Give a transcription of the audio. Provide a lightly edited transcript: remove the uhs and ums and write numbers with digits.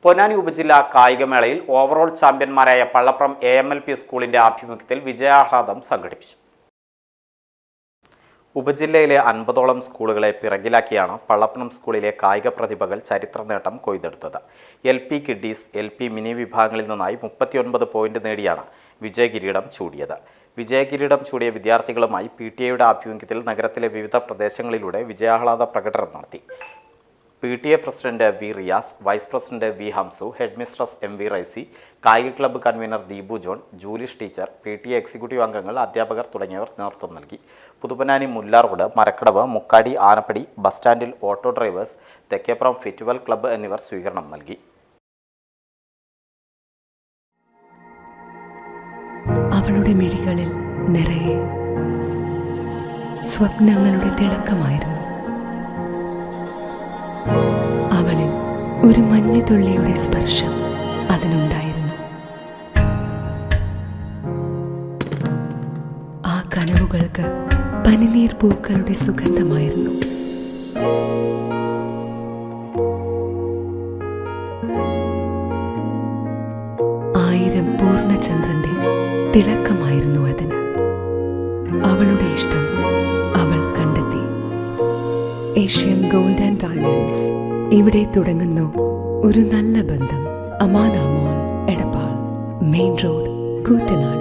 പൊന്നാനി ഉപജില്ലാ കായികമേളയിൽ ഓവറോൾ ചാമ്പ്യന്മാരായ പള്ളപ്രം AMLP സ്കൂളിന്റെ ആഭിമുഖ്യത്തിൽ വിജയാഹ്ലാദം സംഘടിപ്പിച്ചു. ഉപജില്ലയിലെ 50ഓളം സ്കൂളുകളെ പിറകിലാക്കിയാണ് പള്ളപ്രം സ്കൂളിലെ കായിക പ്രതിഭകൾ ചരിത്ര നേട്ടം കൊയ്തെടുത്തത്. LP കിഡ്ഡീസ്, LP മിനി വിഭാഗങ്ങളിൽ നിന്നായി 39 പോയിന്റ് നേടിയാണ് വിജയകിരീടം ചൂടിയത്. വിജയകിരീടം ചൂടിയ വിദ്യാർത്ഥികളുമായി PTA ആഭിമുഖ്യത്തിൽ നഗരത്തിലെ വിവിധ പ്രദേശങ്ങളിലൂടെ വിജയാഹ്ലാദ പ്രകടനം നടത്തി. PTA president V. Riyas, vice president V. Hamsu, head mistress MV Raisi, കായിക club convener Deepu John, Julish teacher, PTA executive അംഗങ്ങൾ, അധ്യാപകർ തുടങ്ങിയവർ നേതൃത്വം നൽകി. പുതുപൊന്നാനി മുല്ല റോഡ്, മരക്കടവ്, മുക്കാടി, ആനപ്പടി, ബസ് സ്റ്റാൻഡിൽ auto drivers, Thekkeppuram Fitwell club എന്നിവർ സ്വീകരണം നൽകി. അവളുടെ മിഴികളിൽ നിറയെ സ്വപ്നങ്ങളുടെ തിളക്കമായിരുന്നു. അവളിൽ ഒരു മഞ്ഞുതുള്ളിയുടെ സ്പർശം അതിനുണ്ടായിരുന്നു. ആ കനവുകൾക്ക് പനിനീർ പൂക്കളുടെ സുഗന്ധമായിരുന്നു. ആയിരം പൂർണ്ണചന്ദ്രന്റെ തിളക്കമായിരുന്നു അതിന്. അവളുടെ ഇഷ്ടം അവൾ കണ്ടെത്തി. ഏഷ്യൻ ഗോൾഡ് ആൻഡ് ഡയമണ്ട്സ്, ഇവിടെ തുടങ്ങുന്നു ഒരു നല്ല ബന്ധം. അമാന മോൾ, എടപ്പാൾ, മെയിൻ റോഡ്, കൂറ്റനാട്.